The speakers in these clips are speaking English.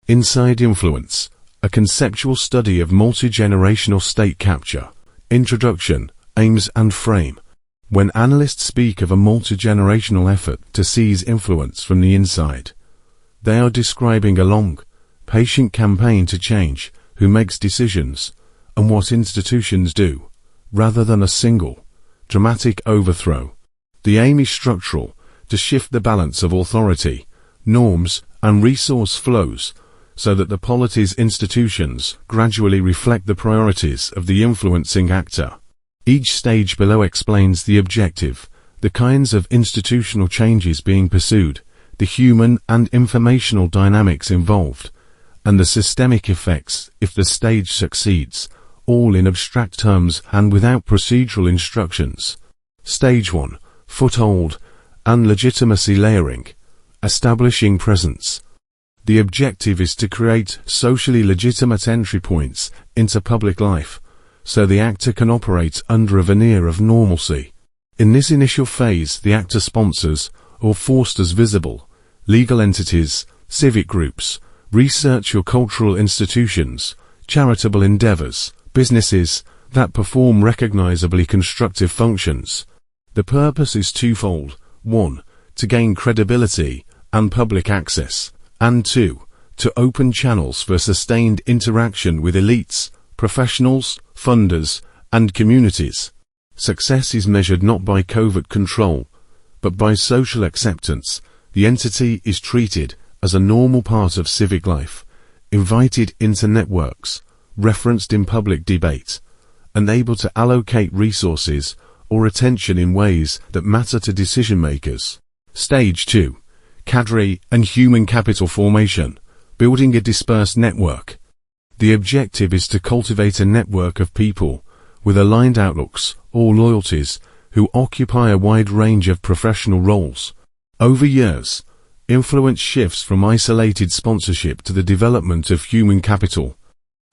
Inside Influence, a conceptual study of multi-generational state capture. Introduction, aims and frame. When analysts speak of a multi-generational effort to seize influence from the inside, they are describing a long, patient campaign to change who makes decisions and what institutions do, rather than a single, dramatic overthrow. The aim is structural, to shift the balance of authority, norms, and resource flows so that the polity's institutions gradually reflect the priorities of the influencing actor. Each stage below explains the objective, the kinds of institutional changes being pursued, the human and informational dynamics involved, and the systemic effects if the stage succeeds, all in abstract terms and without procedural instructions. Stage 1. Foothold and legitimacy layering. Establishing presence. The objective is to create socially legitimate entry points into public life, so the actor can operate under a veneer of normalcy. In this initial phase, the actor sponsors or fosters visible, legal entities, civic groups, research or cultural institutions, charitable endeavors, businesses that perform recognizably constructive functions. The purpose is twofold: 1. To gain credibility and public access, and 2. To open channels for sustained interaction with elites, professionals, funders, and communities. Success is measured not by covert control, but by social acceptance. The entity is treated as a normal part of civic life, invited into networks, referenced in public debate, and able to allocate resources or attention in ways that matter to decision makers. Stage 2. Cadre and human capital formation, building a dispersed network. The objective is to cultivate a network of people with aligned outlooks or loyalties who occupy a wide range of professional roles. Over years, influence shifts from isolated sponsorship to the development of human capital.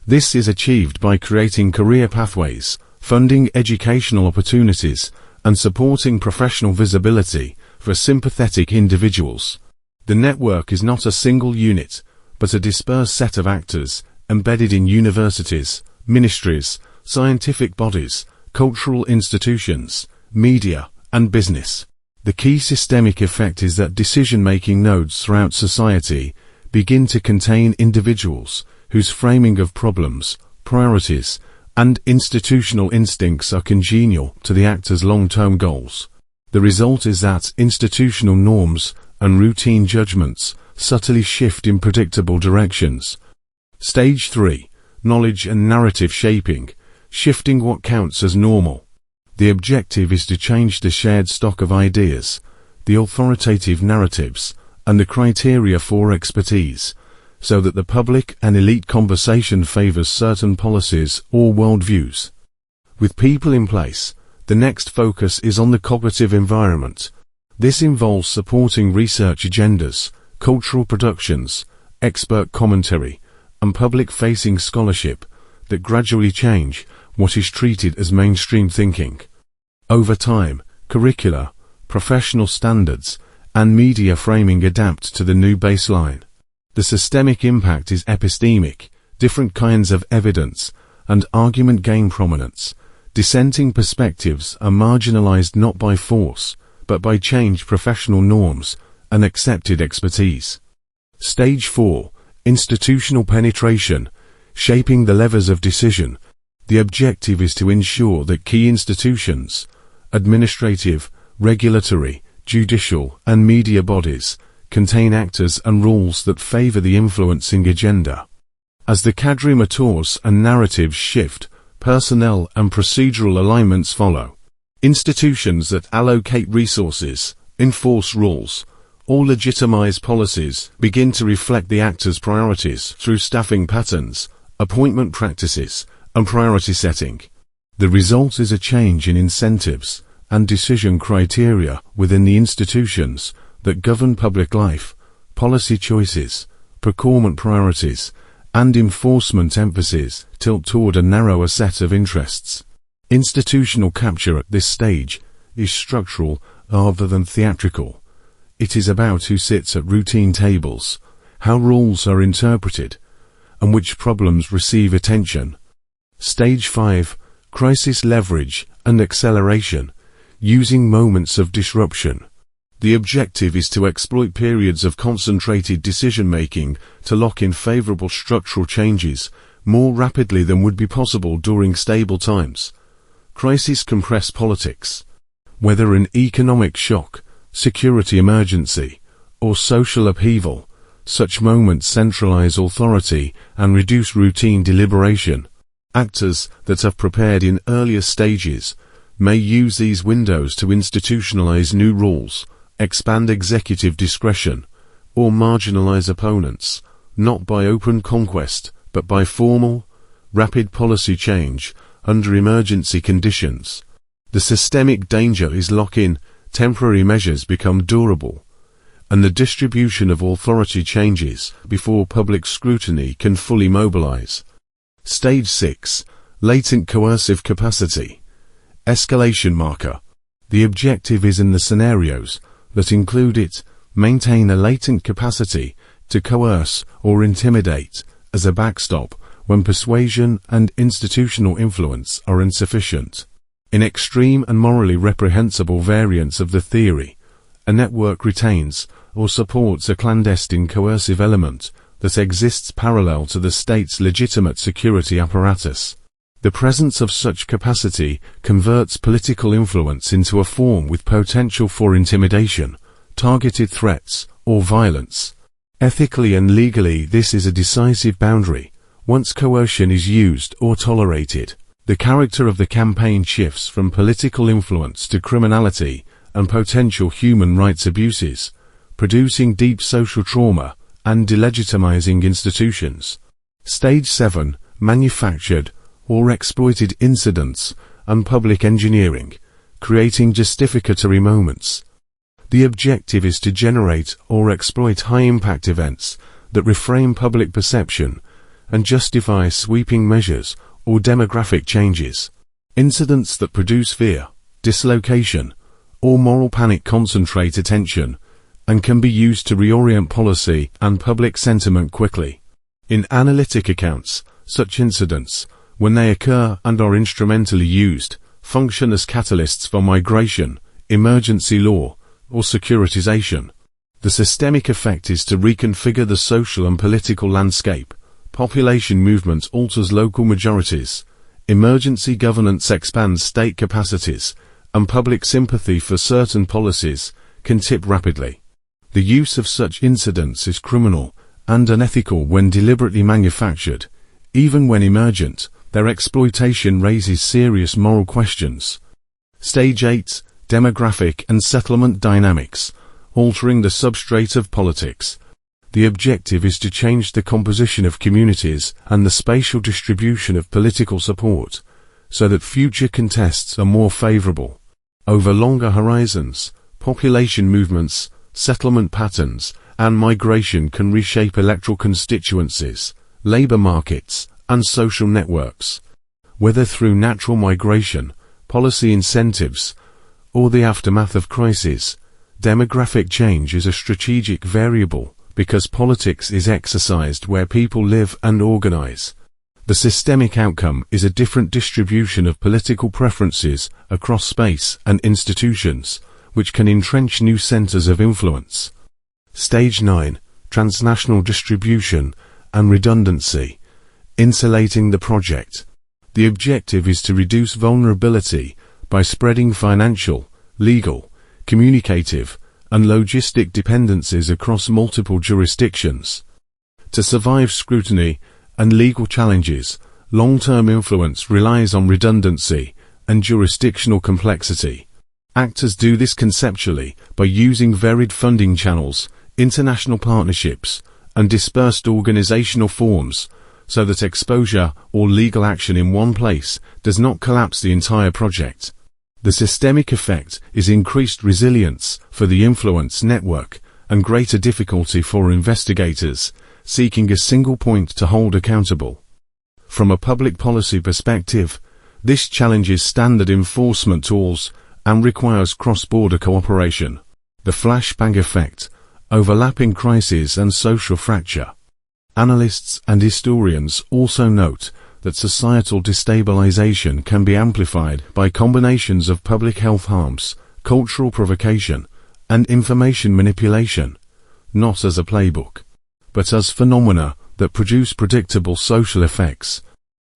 This is achieved by creating career pathways, funding educational opportunities, and supporting professional visibility for sympathetic individuals. The network is not a single unit, but a dispersed set of actors embedded in universities, ministries, scientific bodies, cultural institutions, media, and business. The key systemic effect is that decision-making nodes throughout society begin to contain individuals whose framing of problems, priorities, and institutional instincts are congenial to the actor's long-term goals. The result is that institutional norms and routine judgments subtly shift in predictable directions. Stage 3. Knowledge and narrative shaping, shifting what counts as normal. The objective is to change the shared stock of ideas, the authoritative narratives, and the criteria for expertise, so that the public and elite conversation favors certain policies or worldviews. With people in place, the next focus is on the cognitive environment. This involves supporting research agendas, cultural productions, expert commentary, and public-facing scholarship that gradually change what is treated as mainstream thinking. Over time, curricula, professional standards, and media framing adapt to the new baseline. The systemic impact is epistemic. Different kinds of evidence and argument gain prominence. Dissenting perspectives are marginalized not by force, but by changed professional norms and accepted expertise. Stage 4. Institutional penetration, shaping the levers of decision. The objective is to ensure that key institutions, administrative, regulatory, judicial, and media bodies contain actors and rules that favor the influencing agenda. As the cadre matures and narratives shift, personnel and procedural alignments follow. Institutions that allocate resources, enforce rules, or legitimize policies begin to reflect the actor's priorities through staffing patterns, appointment practices, and priority setting. The result is a change in incentives and decision criteria within the institutions that govern public life. Policy choices, procurement priorities, and enforcement emphasis tilt toward a narrower set of interests. Institutional capture at this stage is structural rather than theatrical. It is about who sits at routine tables, how rules are interpreted, and which problems receive attention. Stage 5. Crisis leverage and acceleration, using moments of disruption. The objective is to exploit periods of concentrated decision-making to lock in favorable structural changes more rapidly than would be possible during stable times. Crises compress politics. Whether an economic shock, security emergency, or social upheaval, such moments centralize authority and reduce routine deliberation. Actors that have prepared in earlier stages may use these windows to institutionalize new rules, expand executive discretion, or marginalize opponents, not by open conquest, but by formal, rapid policy change under emergency conditions. The systemic danger is lock-in, temporary measures become durable, and the distribution of authority changes before public scrutiny can fully mobilize. Stage 6. Latent coercive capacity. Escalation marker. The objective is in the scenarios that include it, maintain a latent capacity to coerce or intimidate as a backstop when persuasion and institutional influence are insufficient. In extreme and morally reprehensible variants of the theory, a network retains or supports a clandestine coercive element that exists parallel to the state's legitimate security apparatus. The presence of such capacity converts political influence into a form with potential for intimidation, targeted threats, or violence. Ethically and legally, this is a decisive boundary. Once coercion is used or tolerated, the character of the campaign shifts from political influence to criminality and potential human rights abuses, producing deep social trauma and delegitimizing institutions. Stage 7. Manufactured or exploited incidents and public engineering, creating justificatory moments. The objective is to generate or exploit high-impact events that reframe public perception and justify sweeping measures or demographic changes. Incidents that produce fear, dislocation, or moral panic concentrate attention and can be used to reorient policy and public sentiment quickly. In analytic accounts, such incidents, when they occur and are instrumentally used, function as catalysts for migration, emergency law, or securitization. The systemic effect is to reconfigure the social and political landscape. Population movement alters local majorities. Emergency governance expands state capacities, and public sympathy for certain policies can tip rapidly. The use of such incidents is criminal and unethical when deliberately manufactured. Even when emergent, their exploitation raises serious moral questions. Stage 8. Demographic and settlement dynamics, altering the substrate of politics. The objective is to change the composition of communities and the spatial distribution of political support, so that future contests are more favorable. Over longer horizons, population movements, settlement patterns, and migration can reshape electoral constituencies, labor markets, and social networks. Whether through natural migration, policy incentives, or the aftermath of crises, demographic change is a strategic variable because politics is exercised where people live and organize. The systemic outcome is a different distribution of political preferences across space and institutions, which can entrench new centers of influence. Stage 9. Transnational distribution and redundancy, insulating the project. The objective is to reduce vulnerability by spreading financial, legal, communicative, and logistic dependencies across multiple jurisdictions. To survive scrutiny and legal challenges, long-term influence relies on redundancy and jurisdictional complexity. Actors do this conceptually by using varied funding channels, international partnerships, and dispersed organizational forms, so that exposure or legal action in one place does not collapse the entire project. The systemic effect is increased resilience for the influence network and greater difficulty for investigators seeking a single point to hold accountable. From a public policy perspective, this challenges standard enforcement tools and requires cross-border cooperation. The flashbang effect, overlapping crises and social fracture. Analysts and historians also note that societal destabilization can be amplified by combinations of public health harms, cultural provocation, and information manipulation, not as a playbook, but as phenomena that produce predictable social effects.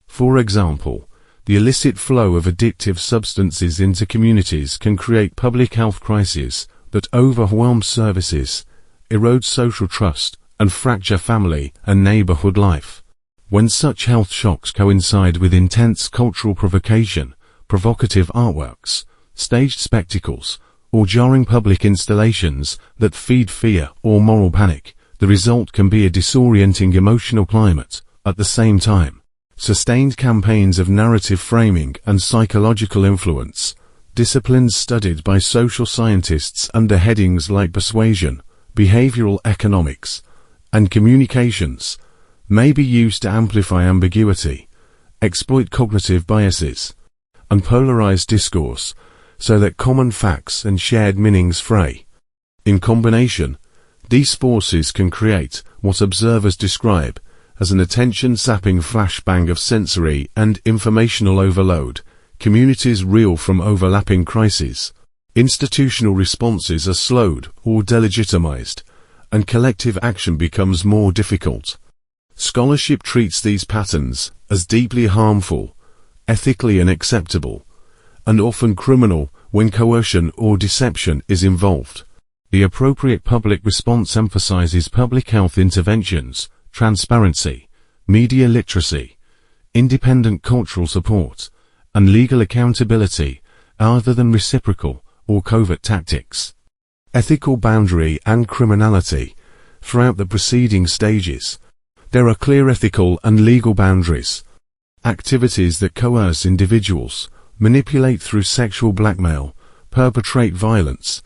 For example, the illicit flow of addictive substances into communities can create public health crises that overwhelm services, erode social trust, and fracture family and neighborhood life. When such health shocks coincide with intense cultural provocation, provocative artworks, staged spectacles, or jarring public installations that feed fear or moral panic, the result can be a disorienting emotional climate. At the same time, sustained campaigns of narrative framing and psychological influence, disciplines studied by social scientists under headings like persuasion, behavioral economics, and communications, may be used to amplify ambiguity, exploit cognitive biases, and polarize discourse so that common facts and shared meanings fray. In combination, these forces can create what observers describe as an attention-sapping flashbang of sensory and informational overload. Communities reel from overlapping crises. Institutional responses are slowed or delegitimized, and collective action becomes more difficult. Scholarship treats these patterns as deeply harmful, ethically unacceptable, and often criminal when coercion or deception is involved. The appropriate public response emphasizes public health interventions, transparency, media literacy, independent cultural support, and legal accountability, rather than reciprocal or covert tactics. Ethical boundary and criminality. Throughout the preceding stages, there are clear ethical and legal boundaries. Activities that coerce individuals, manipulate through sexual blackmail, perpetrate violence,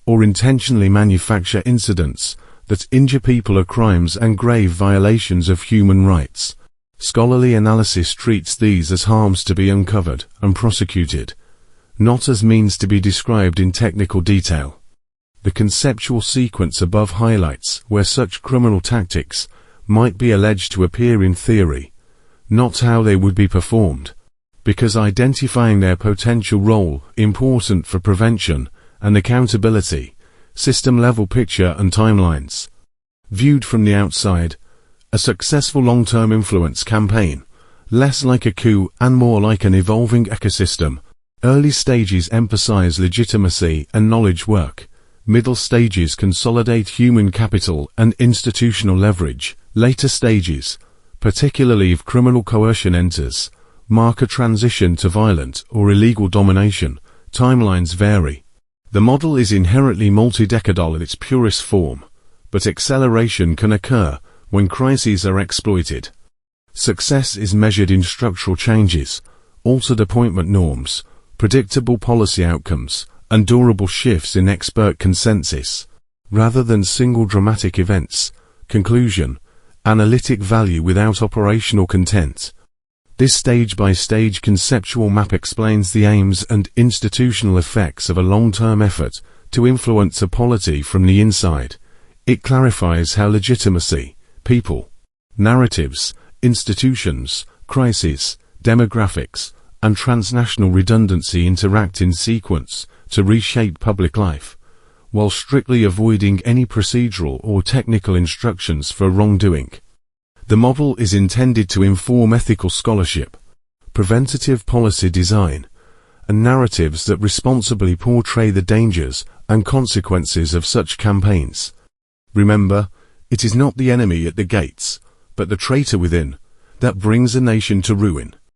or intentionally manufacture incidents that injure people are crimes and grave violations of human rights. Scholarly analysis treats these as harms to be uncovered and prosecuted, not as means to be described in technical detail. The conceptual sequence above highlights where such criminal tactics might be alleged to appear in theory, not how they would be performed, because identifying their potential role important for prevention and accountability, system-level picture and timelines. Viewed from the outside, a successful long-term influence campaign, less like a coup and more like an evolving ecosystem. Early stages emphasize legitimacy and knowledge work. Middle stages consolidate human capital and institutional leverage. Later stages, particularly if criminal coercion enters, mark a transition to violent or illegal domination. Timelines vary. The model is inherently multi-decadal in its purest form, but acceleration can occur when crises are exploited. Success is measured in structural changes, altered appointment norms, predictable policy outcomes, and durable shifts in expert consensus, rather than single dramatic events. Conclusion: analytic value without operational content. This stage-by-stage conceptual map explains the aims and institutional effects of a long-term effort to influence a polity from the inside. It clarifies how legitimacy, people, narratives, institutions, crises, demographics, and transnational redundancy interact in sequence to reshape public life, while strictly avoiding any procedural or technical instructions for wrongdoing. The model is intended to inform ethical scholarship, preventative policy design, and narratives that responsibly portray the dangers and consequences of such campaigns. Remember, it is not the enemy at the gates, but the traitor within, that brings a nation to ruin.